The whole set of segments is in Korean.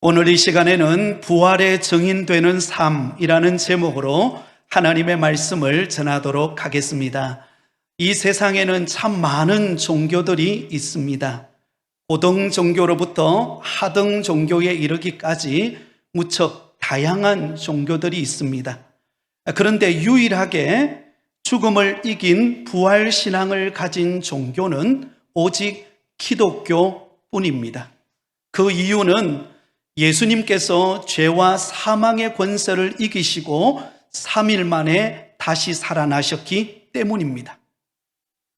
오늘 이 시간에는 부활의 증인되는 삶이라는 제목으로 하나님의 말씀을 전하도록 하겠습니다. 이 세상에는 참 많은 종교들이 있습니다. 고등 종교로부터 하등 종교에 이르기까지 무척 다양한 종교들이 있습니다. 그런데 유일하게 죽음을 이긴 부활신앙을 가진 종교는 오직 기독교뿐입니다. 그 이유는 예수님께서 죄와 사망의 권세를 이기시고 3일 만에 다시 살아나셨기 때문입니다.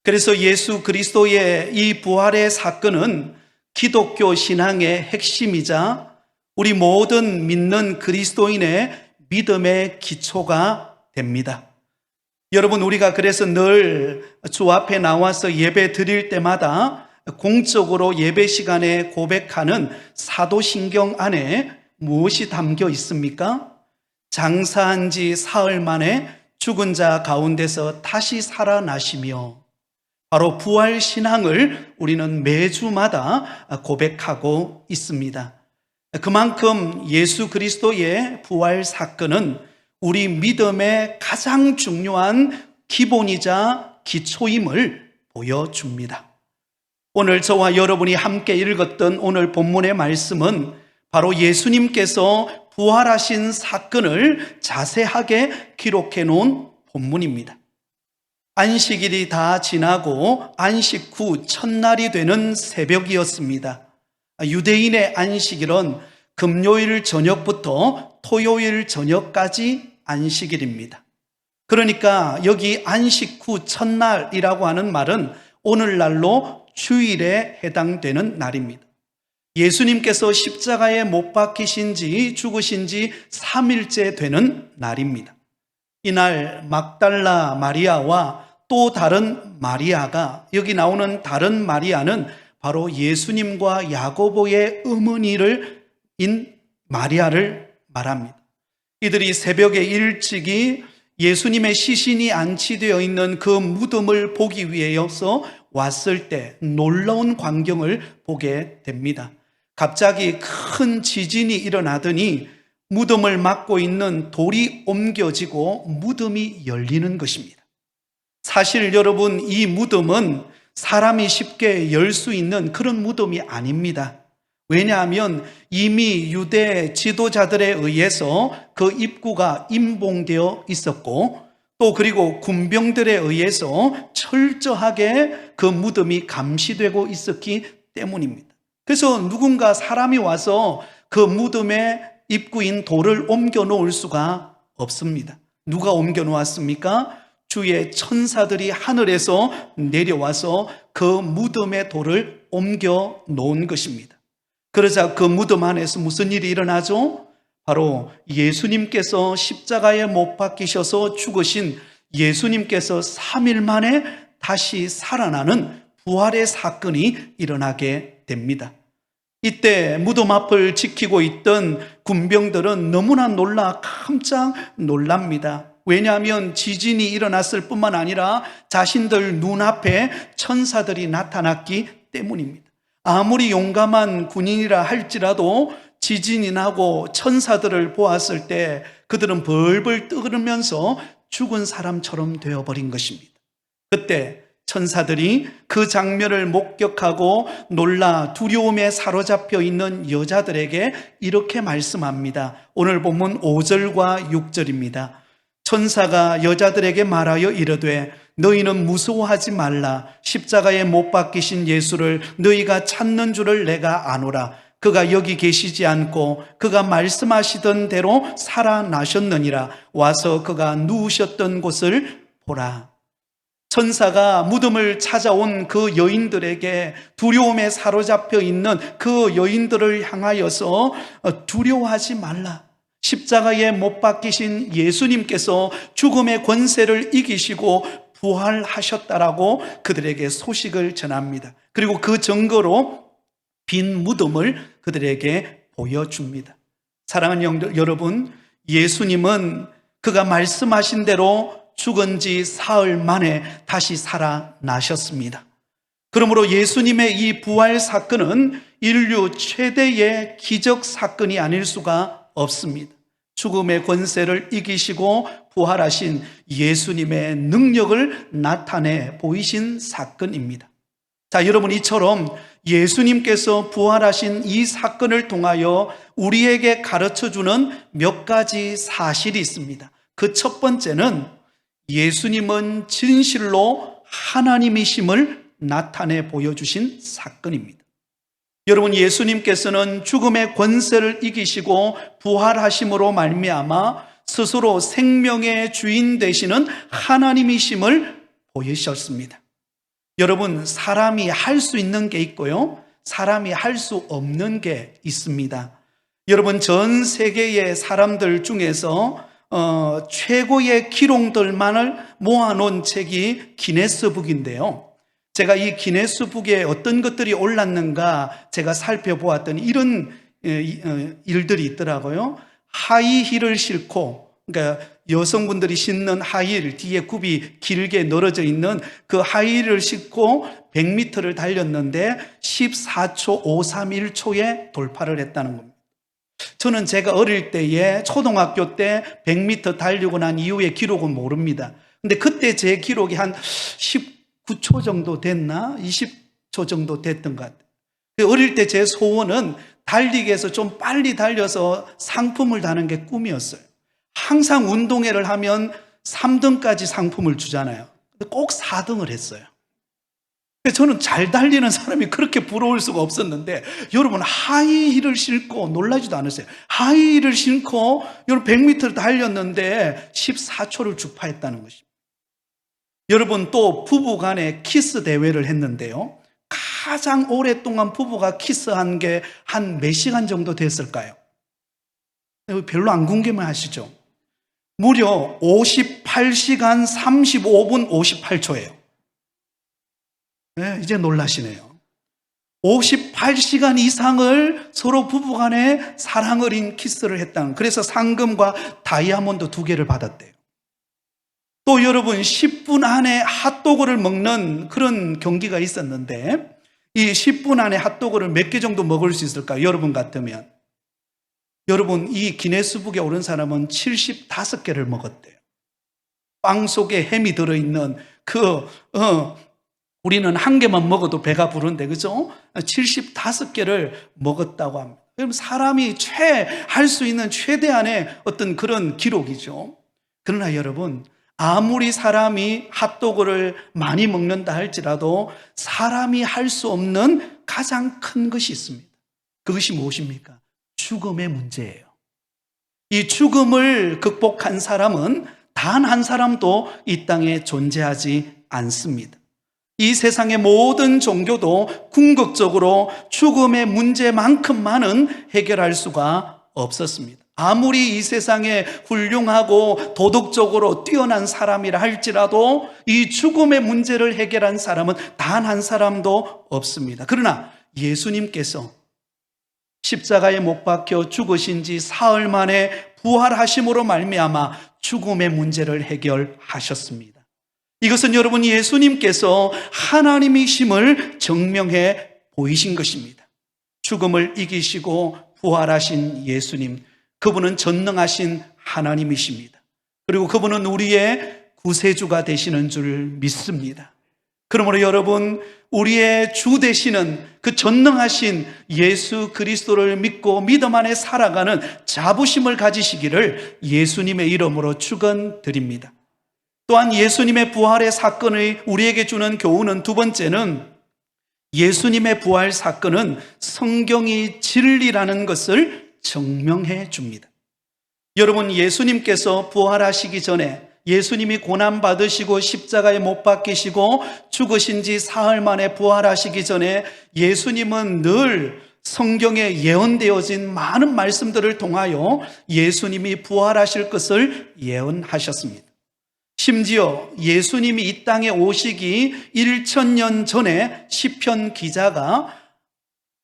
그래서 예수 그리스도의 이 부활의 사건은 기독교 신앙의 핵심이자 우리 모든 믿는 그리스도인의 믿음의 기초가 됩니다. 여러분, 우리가 그래서 늘 주 앞에 나와서 예배 드릴 때마다 공적으로 예배 시간에 고백하는 사도신경 안에 무엇이 담겨 있습니까? 장사한 지 사흘 만에 죽은 자 가운데서 다시 살아나시며, 바로 부활신앙을 우리는 매주마다 고백하고 있습니다. 그만큼 예수 그리스도의 부활 사건은 우리 믿음의 가장 중요한 기본이자 기초임을 보여줍니다. 오늘 저와 여러분이 함께 읽었던 오늘 본문의 말씀은 바로 예수님께서 부활하신 사건을 자세하게 기록해 놓은 본문입니다. 안식일이 다 지나고 안식 후 첫날이 되는 새벽이었습니다. 유대인의 안식일은 금요일 저녁부터 토요일 저녁까지 안식일입니다. 그러니까 여기 안식 후 첫날이라고 하는 말은 오늘날로 주일에 해당되는 날입니다. 예수님께서 십자가에 못 박히신 지 죽으신 지 3일째 되는 날입니다. 이날 막달라 마리아와 또 다른 마리아가, 여기 나오는 다른 마리아는 바로 예수님과 야고보의 어머니인 마리아를 말합니다. 이들이 새벽에 일찍이 예수님의 시신이 안치되어 있는 그 무덤을 보기 위해서 왔을 때 놀라운 광경을 보게 됩니다. 갑자기 큰 지진이 일어나더니 무덤을 막고 있는 돌이 옮겨지고 무덤이 열리는 것입니다. 사실 여러분, 이 무덤은 사람이 쉽게 열 수 있는 그런 무덤이 아닙니다. 왜냐하면 이미 유대 지도자들에 의해서 그 입구가 임봉되어 있었고, 또 그리고 군병들에 의해서 철저하게 그 무덤이 감시되고 있었기 때문입니다. 그래서 누군가 사람이 와서 그 무덤의 입구인 돌을 옮겨 놓을 수가 없습니다. 누가 옮겨 놓았습니까? 주의 천사들이 하늘에서 내려와서 그 무덤의 돌을 옮겨 놓은 것입니다. 그러자 그 무덤 안에서 무슨 일이 일어나죠? 바로 예수님께서 십자가에 못 박히셔서 죽으신 예수님께서 3일 만에 다시 살아나는 부활의 사건이 일어나게 됩니다. 이때 무덤 앞을 지키고 있던 군병들은 너무나 놀라 깜짝 놀랍니다. 왜냐하면 지진이 일어났을 뿐만 아니라 자신들 눈앞에 천사들이 나타났기 때문입니다. 아무리 용감한 군인이라 할지라도 지진이 나고 천사들을 보았을 때 그들은 벌벌 떨면서 죽은 사람처럼 되어버린 것입니다. 그때 천사들이 그 장면을 목격하고 놀라 두려움에 사로잡혀 있는 여자들에게 이렇게 말씀합니다. 오늘 본문 5절과 6절입니다. 천사가 여자들에게 말하여 이르되 너희는 무서워하지 말라. 십자가에 못 박히신 예수를 너희가 찾는 줄을 내가 아노라. 그가 여기 계시지 않고 그가 말씀하시던 대로 살아나셨느니라. 와서 그가 누우셨던 곳을 보라. 천사가 무덤을 찾아온 그 여인들에게, 두려움에 사로잡혀 있는 그 여인들을 향하여서 두려워하지 말라. 십자가에 못 박히신 예수님께서 죽음의 권세를 이기시고 부활하셨다라고 그들에게 소식을 전합니다. 그리고 그 증거로 빈 무덤을 그들에게 보여줍니다. 사랑하는 여러분, 예수님은 그가 말씀하신 대로 죽은 지 사흘 만에 다시 살아나셨습니다. 그러므로 예수님의 이 부활 사건은 인류 최대의 기적 사건이 아닐 수가 없습니다. 죽음의 권세를 이기시고 부활하신 예수님의 능력을 나타내 보이신 사건입니다. 자, 여러분, 이처럼 예수님께서 부활하신 이 사건을 통하여 우리에게 가르쳐주는 몇 가지 사실이 있습니다. 그 첫 번째는 예수님은 진실로 하나님이심을 나타내 보여주신 사건입니다. 여러분, 예수님께서는 죽음의 권세를 이기시고 부활하심으로 말미암아 스스로 생명의 주인 되시는 하나님이심을 보이셨습니다. 여러분, 사람이 할 수 있는 게 있고요, 사람이 할 수 없는 게 있습니다. 여러분, 전 세계의 사람들 중에서 최고의 기록들만을 모아놓은 책이 기네스북인데요, 제가 이 기네스북에 어떤 것들이 올랐는가 제가 살펴보았더니 이런 일들이 있더라고요. 하이힐을 신고, 그러니까 여성분들이 신는 하이힐, 뒤에 굽이 길게 늘어져 있는 그 하이힐을 신고 100m를 달렸는데 14초 531초에 돌파를 했다는 겁니다. 저는 제가 어릴 때에 초등학교 때 100m 달리고 난 이후의 기록은 모릅니다. 근데 그때 제 기록이 한 19초 정도 됐나? 20초 정도 됐던 것 같아요. 어릴 때 제 소원은 달리기 해서 좀 빨리 달려서 상품을 타는 게 꿈이었어요. 항상 운동회를 하면 3등까지 상품을 주잖아요. 근데 꼭 4등을 했어요. 저는 잘 달리는 사람이 그렇게 부러울 수가 없었는데, 여러분, 하이힐을 신고, 놀라지도 않았어요. 하이힐을 신고 여러분 100m를 달렸는데 14초를 주파했다는 것입니다. 여러분, 또 부부 간에 키스 대회를 했는데요, 가장 오랫동안 부부가 키스한 게 한 몇 시간 정도 됐을까요? 별로 안 궁금해하시죠? 무려 58시간 35분 58초예요. 네, 이제 놀라시네요. 58시간 이상을 서로 부부간에 사랑 어린 키스를 했다는, 그래서 상금과 다이아몬드 2개를 받았대요. 또 여러분, 10분 안에 핫도그를 먹는 그런 경기가 있었는데, 이 10분 안에 핫도그를 몇 개 정도 먹을 수 있을까요? 여러분 같으면. 여러분, 이 기네스북에 오른 사람은 75개를 먹었대요. 빵 속에 햄이 들어있는 우리는 한 개만 먹어도 배가 부른데, 그죠? 75개를 먹었다고 합니다. 그럼 사람이 할 수 있는 최대한의 어떤 그런 기록이죠. 그러나 여러분, 아무리 사람이 핫도그를 많이 먹는다 할지라도 사람이 할 수 없는 가장 큰 것이 있습니다. 그것이 무엇입니까? 죽음의 문제예요. 이 죽음을 극복한 사람은 단 한 사람도 이 땅에 존재하지 않습니다. 이 세상의 모든 종교도 궁극적으로 죽음의 문제만큼만은 해결할 수가 없었습니다. 아무리 이 세상에 훌륭하고 도덕적으로 뛰어난 사람이라 할지라도 이 죽음의 문제를 해결한 사람은 단 한 사람도 없습니다. 그러나 예수님께서 십자가에 못 박혀 죽으신 지 사흘 만에 부활하심으로 말미암아 죽음의 문제를 해결하셨습니다. 이것은 여러분, 예수님께서 하나님이심을 증명해 보이신 것입니다. 죽음을 이기시고 부활하신 예수님, 그분은 전능하신 하나님이십니다. 그리고 그분은 우리의 구세주가 되시는 줄 믿습니다. 그러므로 여러분, 우리의 주 되시는 그 전능하신 예수 그리스도를 믿고 믿음 안에 살아가는 자부심을 가지시기를 예수님의 이름으로 축원드립니다. 또한 예수님의 부활의 사건을 우리에게 주는 교훈은, 두 번째는 예수님의 부활 사건은 성경이 진리라는 것을 증명해 줍니다. 여러분, 예수님께서 부활하시기 전에, 예수님이 고난받으시고 십자가에 못 박히시고 죽으신 지 사흘 만에 부활하시기 전에 예수님은 늘 성경에 예언되어진 많은 말씀들을 통하여 예수님이 부활하실 것을 예언하셨습니다. 심지어 예수님이 이 땅에 오시기 1000년 전에 시편 기자가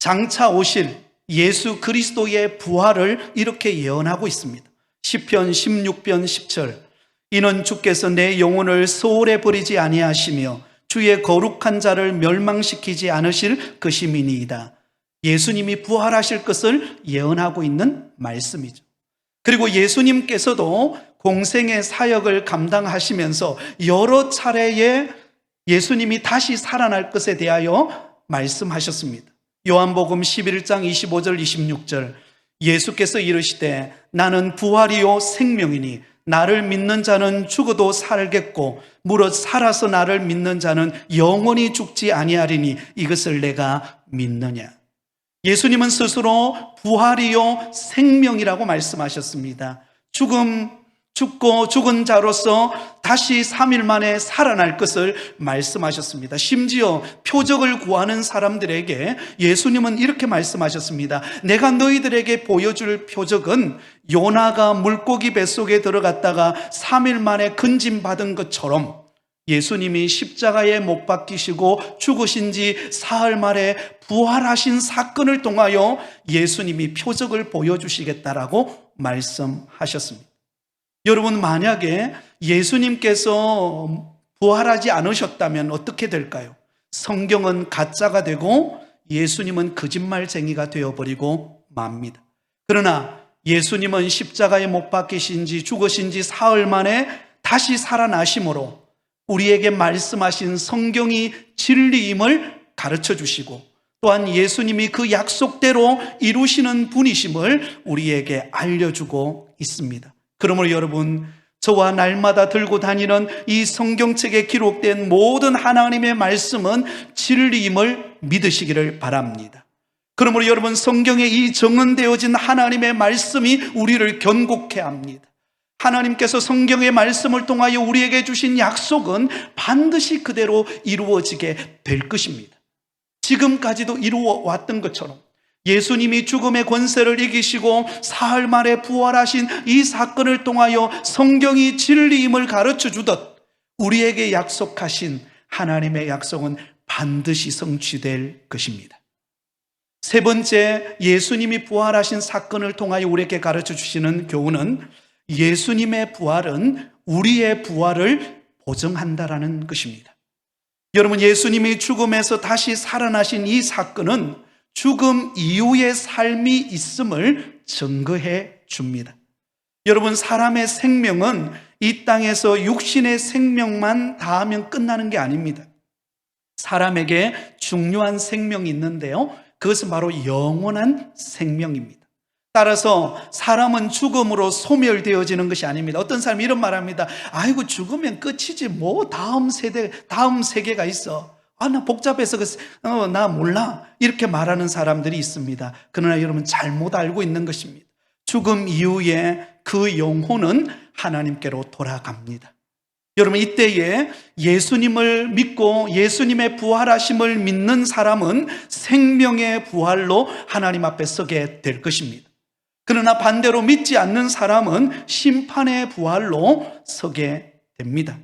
장차 오실 예수 그리스도의 부활을 이렇게 예언하고 있습니다. 시편 16편 10절, 이는 주께서 내 영혼을 소홀에 버리지 아니하시며 주의 거룩한 자를 멸망시키지 않으실 것임이니이다. 예수님이 부활하실 것을 예언하고 있는 말씀이죠. 그리고 예수님께서도 공생의 사역을 감당하시면서 여러 차례에 예수님이 다시 살아날 것에 대하여 말씀하셨습니다. 요한복음 11장 25절 26절 예수께서 이르시되 나는 부활이요 생명이니 나를 믿는 자는 죽어도 살겠고 무릇 살아서 나를 믿는 자는 영원히 죽지 아니하리니 이것을 내가 믿느냐. 예수님은 스스로 부활이요 생명이라고 말씀하셨습니다. 죽고 죽은 자로서 다시 3일 만에 살아날 것을 말씀하셨습니다. 심지어 표적을 구하는 사람들에게 예수님은 이렇게 말씀하셨습니다. 내가 너희들에게 보여줄 표적은 요나가 물고기 뱃속에 들어갔다가 3일 만에 건짐받은 것처럼 예수님이 십자가에 못 박히시고 죽으신 지 사흘 만에 부활하신 사건을 통하여 예수님이 표적을 보여주시겠다라고 말씀하셨습니다. 여러분, 만약에 예수님께서 부활하지 않으셨다면 어떻게 될까요? 성경은 가짜가 되고 예수님은 거짓말쟁이가 되어버리고 맙니다. 그러나 예수님은 십자가에 못 박히신 지 죽으신 지 사흘 만에 다시 살아나심으로 우리에게 말씀하신 성경이 진리임을 가르쳐 주시고 또한 예수님이 그 약속대로 이루시는 분이심을 우리에게 알려주고 있습니다. 그러므로 여러분, 저와 날마다 들고 다니는 이 성경책에 기록된 모든 하나님의 말씀은 진리임을 믿으시기를 바랍니다. 그러므로 여러분, 성경에 이 정언되어진 하나님의 말씀이 우리를 견고케 합니다. 하나님께서 성경의 말씀을 통하여 우리에게 주신 약속은 반드시 그대로 이루어지게 될 것입니다. 지금까지도 이루어 왔던 것처럼 예수님이 죽음의 권세를 이기시고 사흘 만에 부활하신 이 사건을 통하여 성경이 진리임을 가르쳐 주듯 우리에게 약속하신 하나님의 약속은 반드시 성취될 것입니다. 세 번째, 예수님이 부활하신 사건을 통하여 우리에게 가르쳐 주시는 교훈은 예수님의 부활은 우리의 부활을 보증한다라는 것입니다. 여러분, 예수님이 죽음에서 다시 살아나신 이 사건은 죽음 이후의 삶이 있음을 증거해 줍니다. 여러분, 사람의 생명은 이 땅에서 육신의 생명만 다하면 끝나는 게 아닙니다. 사람에게 중요한 생명이 있는데요, 그것은 바로 영원한 생명입니다. 따라서 사람은 죽음으로 소멸되어지는 것이 아닙니다. 어떤 사람이 이런 말합니다. 아이고, 죽으면 끝이지 뭐 다음 세계가 있어. 나 복잡해서 나 몰라. 이렇게 말하는 사람들이 있습니다. 그러나 여러분, 잘못 알고 있는 것입니다. 죽음 이후에 그 영혼은 하나님께로 돌아갑니다. 여러분, 이때에 예수님을 믿고 예수님의 부활하심을 믿는 사람은 생명의 부활로 하나님 앞에 서게 될 것입니다. 그러나 반대로 믿지 않는 사람은 심판의 부활로 서게 됩니다.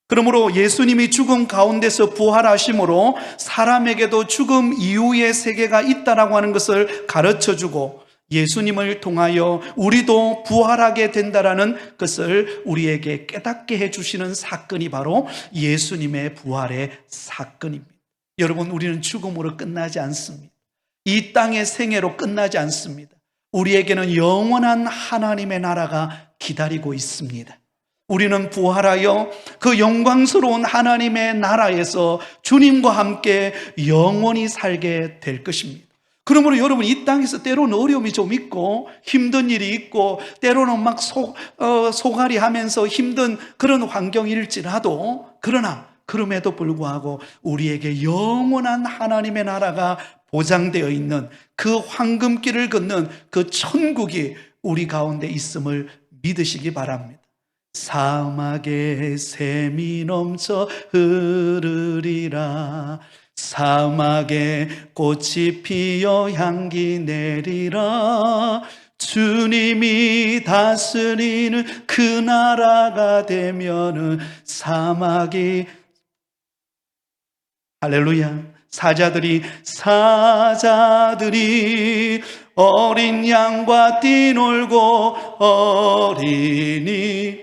그러므로 예수님이 죽음 가운데서 부활하심으로 사람에게도 죽음 이후의 세계가 있다라고 하는 것을 가르쳐주고 예수님을 통하여 우리도 부활하게 된다라는 것을 우리에게 깨닫게 해주시는 사건이 바로 예수님의 부활의 사건입니다. 여러분, 우리는 죽음으로 끝나지 않습니다. 이 땅의 생애로 끝나지 않습니다. 우리에게는 영원한 하나님의 나라가 기다리고 있습니다. 우리는 부활하여 그 영광스러운 하나님의 나라에서 주님과 함께 영원히 살게 될 것입니다. 그러므로 여러분, 이 땅에서 때로는 어려움이 좀 있고 힘든 일이 있고 때로는 막 소갈이 하면서 힘든 그런 환경일지라도, 그러나 그럼에도 불구하고 우리에게 영원한 하나님의 나라가 보장되어 있는 그 황금길을 걷는 그 천국이 우리 가운데 있음을 믿으시기 바랍니다. 사막에 샘이 넘쳐 흐르리라. 사막에 꽃이 피어 향기 내리라. 주님이 다스리는 그 나라가 되면은 사막이, 할렐루야, 사자들이 어린 양과 뛰놀고 어린이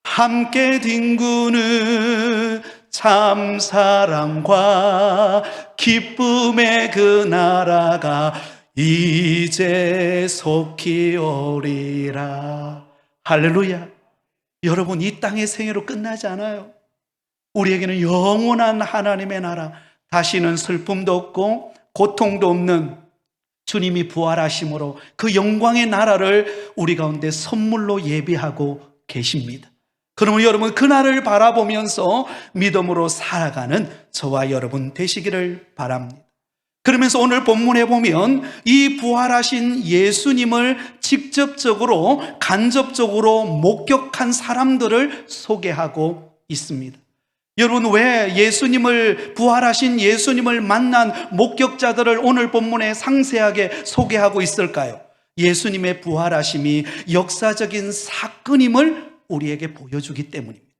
함께 뒹구는 참 사랑과 기쁨의 그 나라가 이제 속히 오리라. 할렐루야. 여러분, 이 땅의 생애로 끝나지 않아요. 우리에게는 영원한 하나님의 나라, 다시는 슬픔도 없고 고통도 없는 주님이 부활하심으로 그 영광의 나라를 우리 가운데 선물로 예비하고 계십니다. 그러면 여러분, 그 날을 바라보면서 믿음으로 살아가는 저와 여러분 되시기를 바랍니다. 그러면서 오늘 본문에 보면 이 부활하신 예수님을 직접적으로 간접적으로 목격한 사람들을 소개하고 있습니다. 여러분, 왜 부활하신 예수님을 만난 목격자들을 오늘 본문에 상세하게 소개하고 있을까요? 예수님의 부활하심이 역사적인 사건임을 우리에게 보여주기 때문입니다.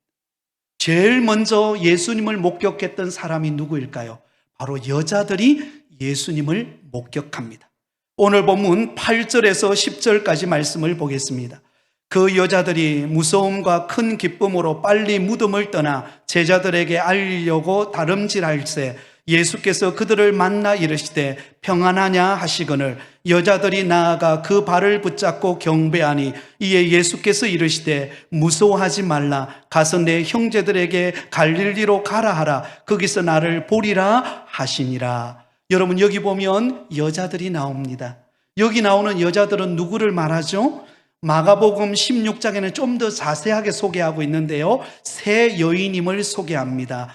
제일 먼저 예수님을 목격했던 사람이 누구일까요? 바로 여자들이 예수님을 목격합니다. 오늘 본문 8절에서 10절까지 말씀을 보겠습니다. 그 여자들이 무서움과 큰 기쁨으로 빨리 무덤을 떠나 제자들에게 알리려고 다름질할새 예수께서 그들을 만나 이르시되 평안하냐 하시거늘 여자들이 나아가 그 발을 붙잡고 경배하니 이에 예수께서 이르시되 무서워하지 말라 가서 내 형제들에게 갈릴리로 가라 하라 거기서 나를 보리라 하시니라. 여러분, 여기 보면 여자들이 나옵니다. 여기 나오는 여자들은 누구를 말하죠? 마가복음 16장에는 좀 더 자세하게 소개하고 있는데요, 세 여인임을 소개합니다.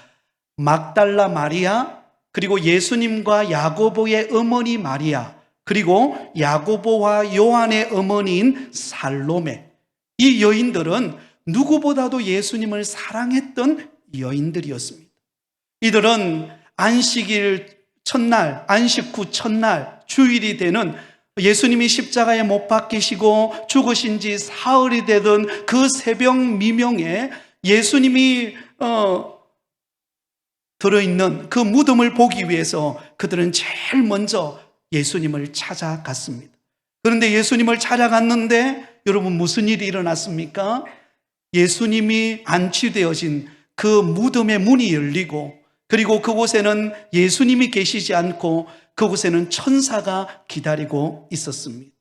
막달라 마리아, 그리고 예수님과 야고보의 어머니 마리아, 그리고 야고보와 요한의 어머니인 살로메. 이 여인들은 누구보다도 예수님을 사랑했던 여인들이었습니다. 이들은 안식일 첫날, 안식 후 첫날, 주일이 되는 예수님이 십자가에 못 박히시고 죽으신 지 사흘이 되던 그 새벽 미명에 예수님이 들어있는 그 무덤을 보기 위해서 그들은 제일 먼저 예수님을 찾아갔습니다. 그런데 예수님을 찾아갔는데 여러분, 무슨 일이 일어났습니까? 예수님이 안치되어진 그 무덤의 문이 열리고, 그리고 그곳에는 예수님이 계시지 않고 그곳에는 천사가 기다리고 있었습니다.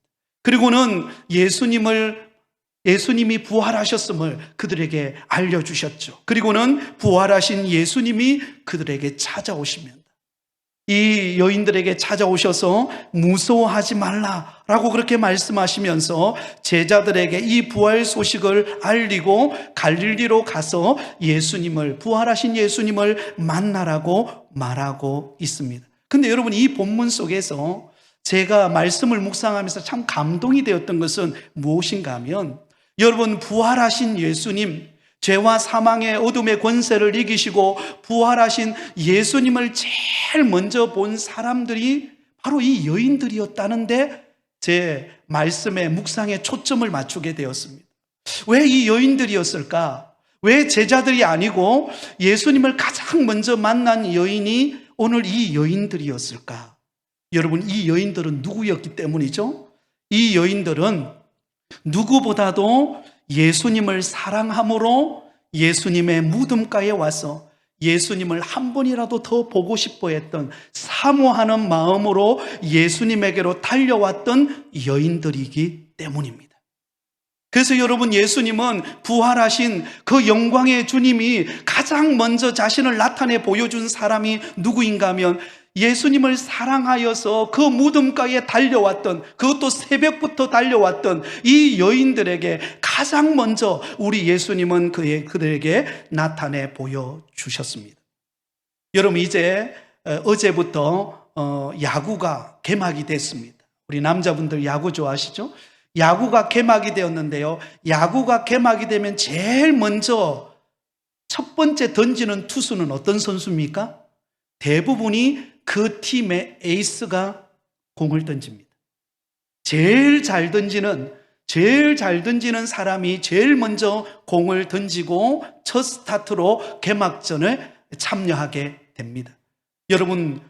그리고는 예수님이 부활하셨음을 그들에게 알려주셨죠. 그리고는 부활하신 예수님이 그들에게 찾아오십니다. 이 여인들에게 찾아오셔서 무서워하지 말라라고 그렇게 말씀하시면서 제자들에게 이 부활 소식을 알리고 갈릴리로 가서 부활하신 예수님을 만나라고 말하고 있습니다. 근데 여러분, 이 본문 속에서 제가 말씀을 묵상하면서 참 감동이 되었던 것은 무엇인가 하면, 여러분, 부활하신 예수님, 죄와 사망의 어둠의 권세를 이기시고 부활하신 예수님을 제일 먼저 본 사람들이 바로 이 여인들이었다는데 제 말씀의 묵상에 초점을 맞추게 되었습니다. 왜 이 여인들이었을까? 왜 제자들이 아니고 예수님을 가장 먼저 만난 여인이 오늘 이 여인들이었을까? 여러분, 이 여인들은 누구였기 때문이죠? 이 여인들은 누구보다도 예수님을 사랑함으로 예수님의 무덤가에 와서 예수님을 한 번이라도 더 보고 싶어 했던, 사모하는 마음으로 예수님에게로 달려왔던 여인들이기 때문입니다. 그래서 여러분, 예수님은 부활하신 그 영광의 주님이 가장 먼저 자신을 나타내 보여준 사람이 누구인가 하면 예수님을 사랑하여서 그 무덤가에 달려왔던, 그것도 새벽부터 달려왔던 이 여인들에게 가장 먼저 우리 예수님은 그들에게 나타내 보여주셨습니다. 여러분, 이제 어제부터 야구가 개막이 됐습니다. 우리 남자분들 야구 좋아하시죠? 야구가 개막이 되었는데요, 야구가 개막이 되면 제일 먼저 첫 번째 던지는 투수는 어떤 선수입니까? 대부분이 그 팀의 에이스가 공을 던집니다. 제일 잘 던지는 사람이 제일 먼저 공을 던지고 첫 스타트로 개막전에 참여하게 됩니다. 여러분,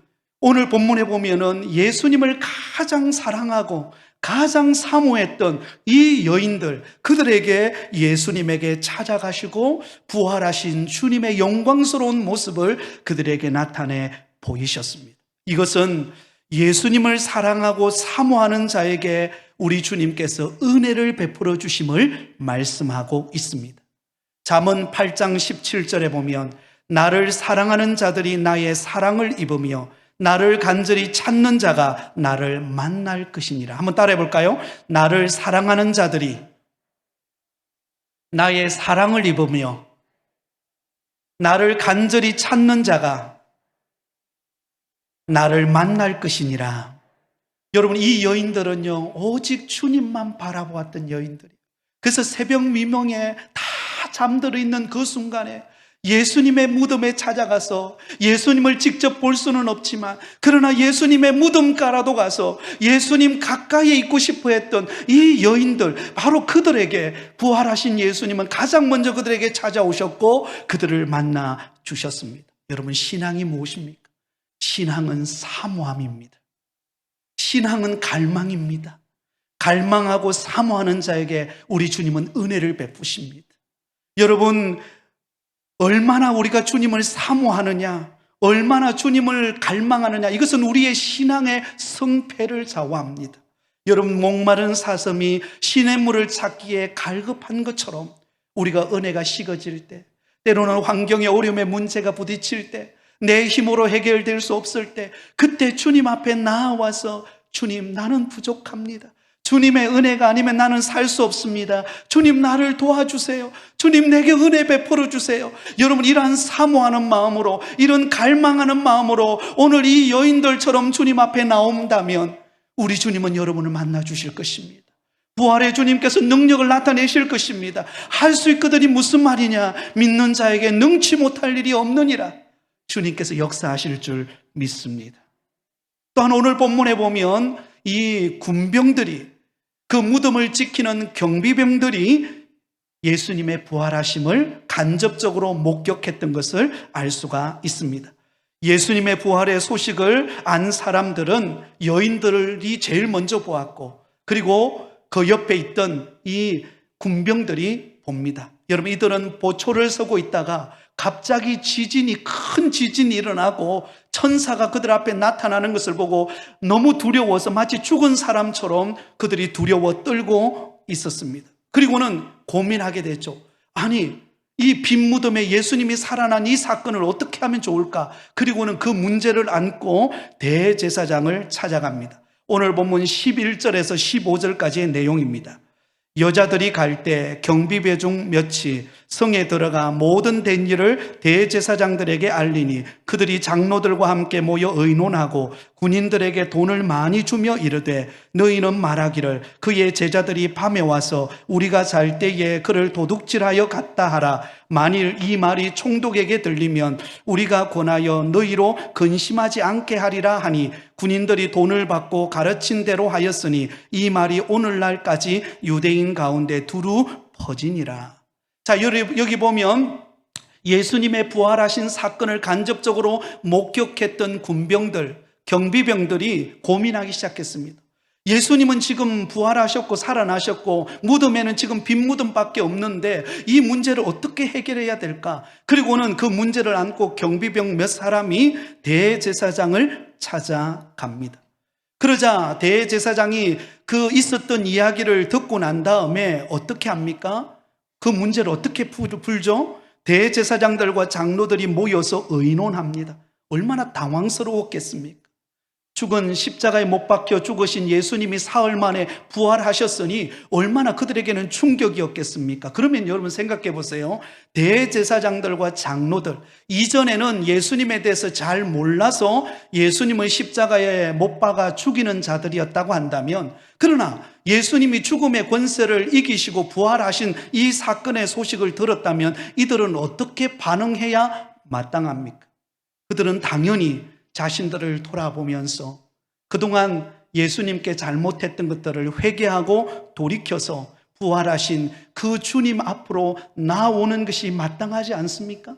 오늘 본문에 보면은 예수님을 가장 사랑하고 가장 사모했던 이 여인들, 그들에게 예수님에게 찾아가시고 부활하신 주님의 영광스러운 모습을 그들에게 나타내 보이셨습니다. 이것은 예수님을 사랑하고 사모하는 자에게 우리 주님께서 은혜를 베풀어 주심을 말씀하고 있습니다. 잠언 8장 17절에 보면 나를 사랑하는 자들이 나의 사랑을 입으며 나를 간절히 찾는 자가 나를 만날 것이니라. 한번 따라해 볼까요? 나를 사랑하는 자들이 나의 사랑을 입으며 나를 간절히 찾는 자가 나를 만날 것이니라. 여러분, 이 여인들은요, 오직 주님만 바라보았던 여인들이에요. 그래서 새벽 미명에 다 잠들어 있는 그 순간에 예수님의 무덤에 찾아가서 예수님을 직접 볼 수는 없지만 그러나 예수님의 무덤가라도 가서 예수님 가까이에 있고 싶어 했던 이 여인들, 바로 그들에게 부활하신 예수님은 가장 먼저 그들에게 찾아오셨고 그들을 만나 주셨습니다. 여러분, 신앙이 무엇입니까? 신앙은 사모함입니다. 신앙은 갈망입니다. 갈망하고 사모하는 자에게 우리 주님은 은혜를 베푸십니다. 여러분, 얼마나 우리가 주님을 사모하느냐, 얼마나 주님을 갈망하느냐, 이것은 우리의 신앙의 성패를 좌우합니다. 여러분, 목마른 사슴이 시냇물을 찾기에 갈급한 것처럼 우리가 은혜가 식어질 때, 때로는 환경의 어려움에 문제가 부딪힐 때, 내 힘으로 해결될 수 없을 때, 그때 주님 앞에 나와서 주님, 나는 부족합니다. 주님의 은혜가 아니면 나는 살 수 없습니다. 주님, 나를 도와주세요. 주님, 내게 은혜 베풀어 주세요. 여러분, 이러한 사모하는 마음으로, 이런 갈망하는 마음으로 오늘 이 여인들처럼 주님 앞에 나온다면 우리 주님은 여러분을 만나 주실 것입니다. 부활의 주님께서 능력을 나타내실 것입니다. 할 수 있거든이 무슨 말이냐? 믿는 자에게 능치 못할 일이 없느니라. 주님께서 역사하실 줄 믿습니다. 또한 오늘 본문에 보면 이 군병들이, 그 무덤을 지키는 경비병들이 예수님의 부활하심을 간접적으로 목격했던 것을 알 수가 있습니다. 예수님의 부활의 소식을 안 사람들은 여인들이 제일 먼저 보았고, 그리고 그 옆에 있던 이 군병들이 봅니다. 여러분, 이들은 보초를 서고 있다가 갑자기 큰 지진이 일어나고 천사가 그들 앞에 나타나는 것을 보고 너무 두려워서 마치 죽은 사람처럼 그들이 두려워 떨고 있었습니다. 그리고는 고민하게 됐죠. 아니, 이 빈 무덤에 예수님이 살아난 이 사건을 어떻게 하면 좋을까? 그리고는 그 문제를 안고 대제사장을 찾아갑니다. 오늘 본문 11절에서 15절까지의 내용입니다. 여자들이 갈 때 경비배 중 몇이 성에 들어가 모든 된 일을 대제사장들에게 알리니 그들이 장로들과 함께 모여 의논하고 군인들에게 돈을 많이 주며 이르되 너희는 말하기를 그의 제자들이 밤에 와서 우리가 잘 때에 그를 도둑질하여 갔다 하라. 만일 이 말이 총독에게 들리면 우리가 권하여 너희로 근심하지 않게 하리라 하니 군인들이 돈을 받고 가르친 대로 하였으니 이 말이 오늘날까지 유대인 가운데 두루 퍼지니라. 자, 여기 보면 예수님의 부활하신 사건을 간접적으로 목격했던 군병들, 경비병들이 고민하기 시작했습니다. 예수님은 지금 부활하셨고 살아나셨고 무덤에는 지금 빈 무덤밖에 없는데 이 문제를 어떻게 해결해야 될까? 그리고는 그 문제를 안고 경비병 몇 사람이 대제사장을 찾아갑니다. 그러자 대제사장이 그 있었던 이야기를 듣고 난 다음에 어떻게 합니까? 그 문제를 어떻게 풀죠? 대제사장들과 장로들이 모여서 의논합니다. 얼마나 당황스러웠겠습니까? 죽은 십자가에 못 박혀 죽으신 예수님이 사흘 만에 부활하셨으니 얼마나 그들에게는 충격이었겠습니까? 그러면 여러분 생각해 보세요. 대제사장들과 장로들, 이전에는 예수님에 대해서 잘 몰라서 예수님을 십자가에 못 박아 죽이는 자들이었다고 한다면, 그러나 예수님이 죽음의 권세를 이기시고 부활하신 이 사건의 소식을 들었다면 이들은 어떻게 반응해야 마땅합니까? 그들은 당연히 자신들을 돌아보면서 그동안 예수님께 잘못했던 것들을 회개하고 돌이켜서 부활하신 그 주님 앞으로 나오는 것이 마땅하지 않습니까?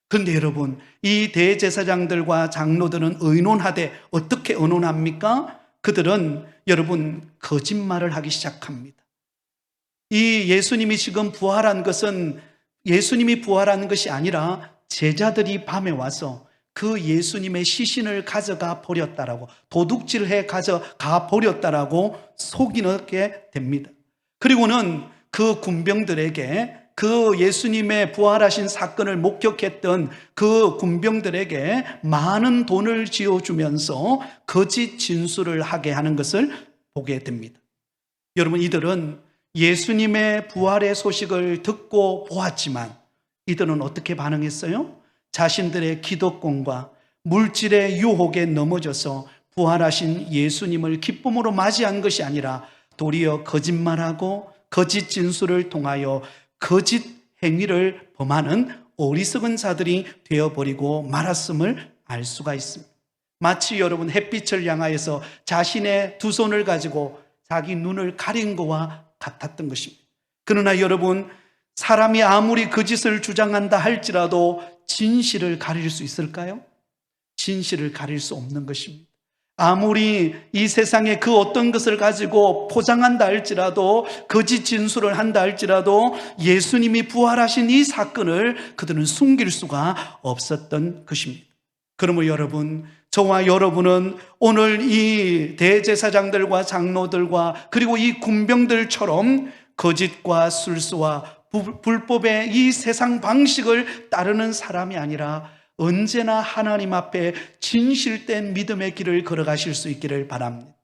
그런데 여러분, 이 대제사장들과 장로들은 의논하되 어떻게 의논합니까? 그들은 여러분, 거짓말을 하기 시작합니다. 이 예수님이 지금 부활한 것은 예수님이 부활한 것이 아니라 제자들이 밤에 와서 그 예수님의 시신을 가져가 버렸다라고, 도둑질해 가져가 버렸다라고 속이게 됩니다. 그리고는 그 군병들에게, 그 예수님의 부활하신 사건을 목격했던 그 군병들에게 많은 돈을 쥐어주면서 거짓 진술을 하게 하는 것을 보게 됩니다. 여러분, 이들은 예수님의 부활의 소식을 듣고 보았지만 이들은 어떻게 반응했어요? 자신들의 기득권과 물질의 유혹에 넘어져서 부활하신 예수님을 기쁨으로 맞이한 것이 아니라 도리어 거짓말하고 거짓 진술을 통하여 거짓 행위를 범하는 어리석은 자들이 되어버리고 말았음을 알 수가 있습니다. 마치 여러분, 햇빛을 향하여서 자신의 두 손을 가지고 자기 눈을 가린 것과 같았던 것입니다. 그러나 여러분, 사람이 아무리 거짓을 주장한다 할지라도 진실을 가릴 수 있을까요? 진실을 가릴 수 없는 것입니다. 아무리 이 세상에 그 어떤 것을 가지고 포장한다 할지라도, 거짓 진술을 한다 할지라도 예수님이 부활하신 이 사건을 그들은 숨길 수가 없었던 것입니다. 그러므로 여러분, 저와 여러분은 오늘 이 대제사장들과 장로들과 그리고 이 군병들처럼 거짓과 술수와 불법의 이 세상 방식을 따르는 사람이 아니라 언제나 하나님 앞에 진실된 믿음의 길을 걸어가실 수 있기를 바랍니다.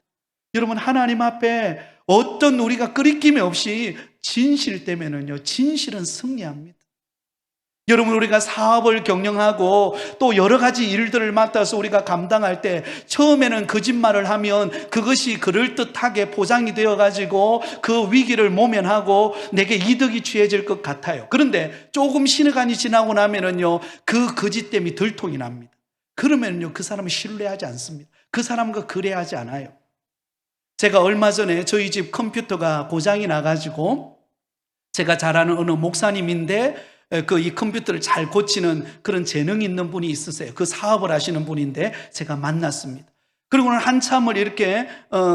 여러분, 하나님 앞에 어떤 우리가 끄리낌이 없이 진실되면은요, 진실은 승리합니다. 여러분, 우리가 사업을 경영하고 또 여러 가지 일들을 맡아서 우리가 감당할 때 처음에는 거짓말을 하면 그것이 그럴듯하게 포장이 되어가지고 그 위기를 모면하고 내게 이득이 취해질 것 같아요. 그런데 조금 시간이 지나고 나면은요, 그 거짓됨이 들통이 납니다. 그러면요, 그 사람을 신뢰하지 않습니다. 그 사람과 거래하지 않아요. 제가 얼마 전에 저희 집 컴퓨터가 고장이 나가지고 제가 잘 아는 어느 목사님인데 이 컴퓨터를 잘 고치는 그런 재능이 있는 분이 있으세요. 그 사업을 하시는 분인데 제가 만났습니다. 그리고는 한참을 이렇게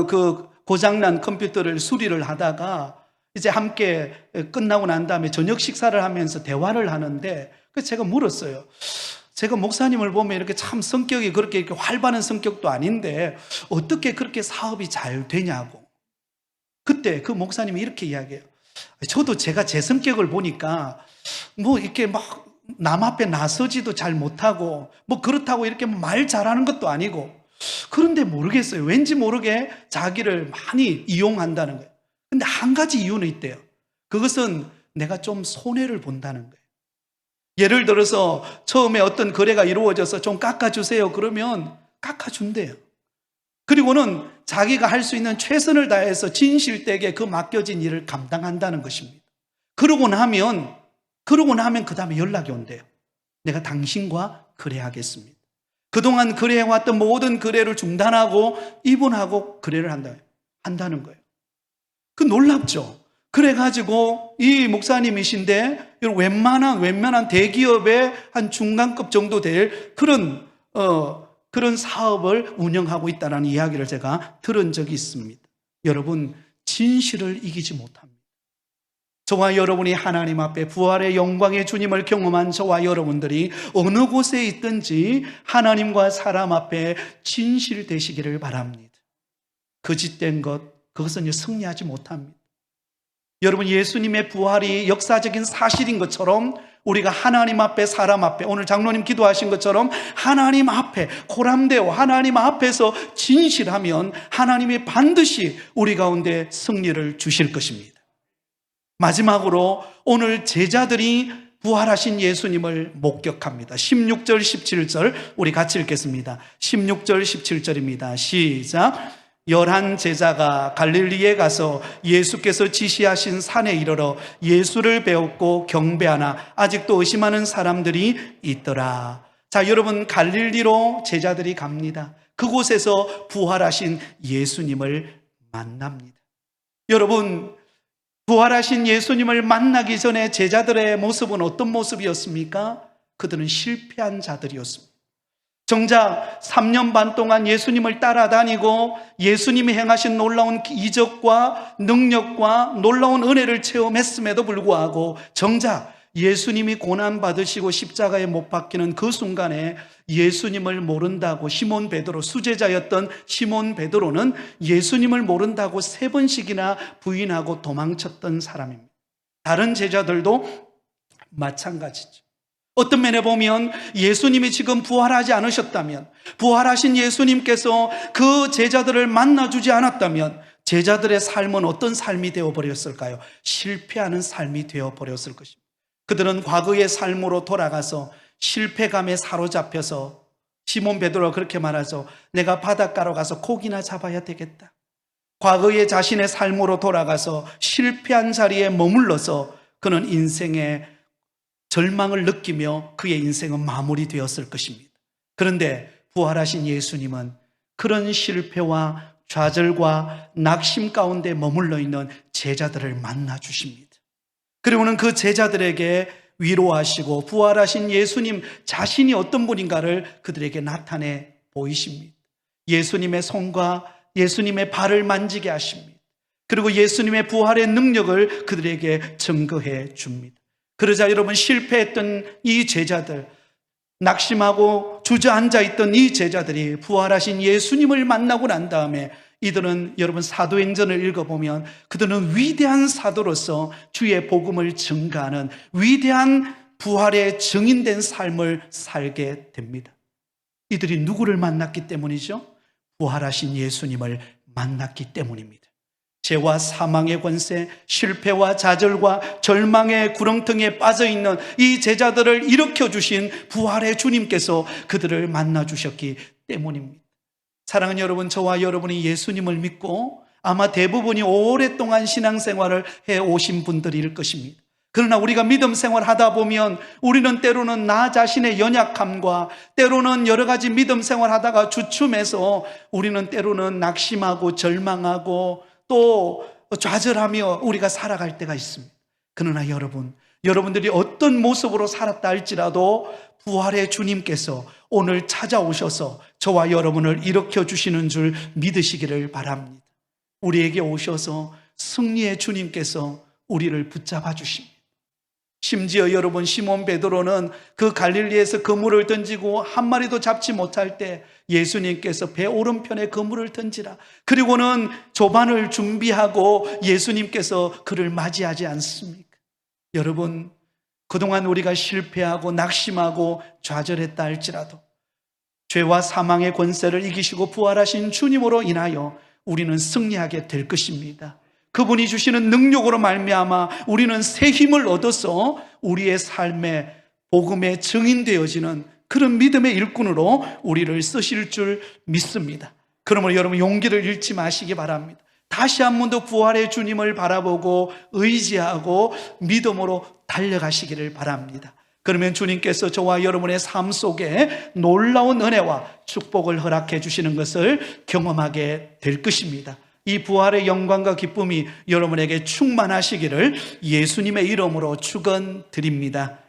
그 고장난 컴퓨터를 수리를 하다가 이제 함께 끝나고 난 다음에 저녁 식사를 하면서 대화를 하는데 제가 물었어요. 제가 목사님을 보면 이렇게 참 성격이 그렇게 이렇게 활발한 성격도 아닌데 어떻게 그렇게 사업이 잘 되냐고. 그때 그 목사님이 이렇게 이야기해요. 저도 제가 제 성격을 보니까 뭐 이렇게 막 남 앞에 나서지도 잘 못하고 뭐 그렇다고 이렇게 말 잘하는 것도 아니고, 그런데 모르겠어요. 왠지 모르게 자기를 많이 이용한다는 거예요. 근데 한 가지 이유는 있대요. 그것은 내가 좀 손해를 본다는 거예요. 예를 들어서 처음에 어떤 거래가 이루어져서 좀 깎아주세요 그러면 깎아준대요. 그리고는 자기가 할 수 있는 최선을 다해서 진실되게 그 맡겨진 일을 감당한다는 것입니다. 그러고 나면 그 다음에 연락이 온대요. 내가 당신과 거래하겠습니다. 그동안 거래해왔던 모든 거래를 중단하고 이분하고 거래를 한다는 거예요. 그 놀랍죠? 그래가지고 이 목사님이신데 웬만한 대기업의 한 중간급 정도 될 그런 사업을 운영하고 있다는 이야기를 제가 들은 적이 있습니다. 여러분, 진실을 이기지 못합니다. 저와 여러분이 하나님 앞에 부활의 영광의 주님을 경험한 저와 여러분들이 어느 곳에 있든지 하나님과 사람 앞에 진실되시기를 바랍니다. 거짓된 것, 그것은 승리하지 못합니다. 여러분, 예수님의 부활이 역사적인 사실인 것처럼 우리가 하나님 앞에, 사람 앞에, 오늘 장로님 기도하신 것처럼 하나님 앞에 고람되어 하나님 앞에서 진실하면 하나님이 반드시 우리 가운데 승리를 주실 것입니다. 마지막으로 오늘 제자들이 부활하신 예수님을 목격합니다. 16절 17절 우리 같이 읽겠습니다. 16절 17절입니다. 시작. 11 제자가 갈릴리에 가서 예수께서 지시하신 산에 이르러 예수를 배웠고 경배하나 아직도 의심하는 사람들이 있더라. 자, 여러분, 갈릴리로 제자들이 갑니다. 그곳에서 부활하신 예수님을 만납니다. 여러분, 부활하신 예수님을 만나기 전에 제자들의 모습은 어떤 모습이었습니까? 그들은 실패한 자들이었습니다. 정작 3년 반 동안 예수님을 따라다니고 예수님이 행하신 놀라운 이적과 능력과 놀라운 은혜를 체험했음에도 불구하고 정작 예수님이 고난받으시고 십자가에 못 박히는 그 순간에 예수님을 모른다고 시몬 베드로, 수제자였던 시몬 베드로는 예수님을 모른다고 3번씩이나 부인하고 도망쳤던 사람입니다. 다른 제자들도 마찬가지죠. 어떤 면에 보면 예수님이 지금 부활하지 않으셨다면, 부활하신 예수님께서 그 제자들을 만나주지 않았다면 제자들의 삶은 어떤 삶이 되어버렸을까요? 실패하는 삶이 되어버렸을 것입니다. 그들은 과거의 삶으로 돌아가서 실패감에 사로잡혀서 시몬 베드로가 그렇게 말하죠. 내가 바닷가로 가서 고기나 잡아야 되겠다. 과거의 자신의 삶으로 돌아가서 실패한 자리에 머물러서 그는 인생의 절망을 느끼며 그의 인생은 마무리되었을 것입니다. 그런데 부활하신 예수님은 그런 실패와 좌절과 낙심 가운데 머물러 있는 제자들을 만나 주십니다. 그리고는 그 제자들에게 위로하시고 부활하신 예수님 자신이 어떤 분인가를 그들에게 나타내 보이십니다. 예수님의 손과 예수님의 발을 만지게 하십니다. 그리고 예수님의 부활의 능력을 그들에게 증거해 줍니다. 그러자 여러분, 실패했던 이 제자들, 낙심하고 주저앉아 있던 이 제자들이 부활하신 예수님을 만나고 난 다음에 이들은 여러분 사도행전을 읽어보면 그들은 위대한 사도로서 주의 복음을 증가하는 위대한 부활의 증인된 삶을 살게 됩니다. 이들이 누구를 만났기 때문이죠? 부활하신 예수님을 만났기 때문입니다. 죄와 사망의 권세, 실패와 좌절과 절망의 구렁텅이에 빠져있는 이 제자들을 일으켜주신 부활의 주님께서 그들을 만나주셨기 때문입니다. 사랑하는 여러분, 저와 여러분이 예수님을 믿고 아마 대부분이 오랫동안 신앙생활을 해오신 분들일 것입니다. 그러나 우리가 믿음 생활하다 보면 우리는 때로는 나 자신의 연약함과 때로는 여러 가지 믿음 생활하다가 주춤해서 우리는 때로는 낙심하고 절망하고 또 좌절하며 우리가 살아갈 때가 있습니다. 그러나 여러분들이 어떤 모습으로 살았다 할지라도 부활의 주님께서 오늘 찾아오셔서 저와 여러분을 일으켜 주시는 줄 믿으시기를 바랍니다. 우리에게 오셔서 승리의 주님께서 우리를 붙잡아 주십니다. 심지어 여러분, 시몬 베드로는 그 갈릴리에서 그물을 던지고 한 마리도 잡지 못할 때 예수님께서 배 오른편에 그물을 던지라, 그리고는 조반을 준비하고 예수님께서 그를 맞이하지 않습니까? 여러분, 그동안 우리가 실패하고 낙심하고 좌절했다 할지라도 죄와 사망의 권세를 이기시고 부활하신 주님으로 인하여 우리는 승리하게 될 것입니다. 그분이 주시는 능력으로 말미암아 우리는 새 힘을 얻어서 우리의 삶에 복음의 증인되어지는 그런 믿음의 일꾼으로 우리를 쓰실 줄 믿습니다. 그러므로 여러분, 용기를 잃지 마시기 바랍니다. 다시 한 번 더 부활의 주님을 바라보고 의지하고 믿음으로 달려가시기를 바랍니다. 그러면 주님께서 저와 여러분의 삶 속에 놀라운 은혜와 축복을 허락해 주시는 것을 경험하게 될 것입니다. 이 부활의 영광과 기쁨이 여러분에게 충만하시기를 예수님의 이름으로 축원드립니다.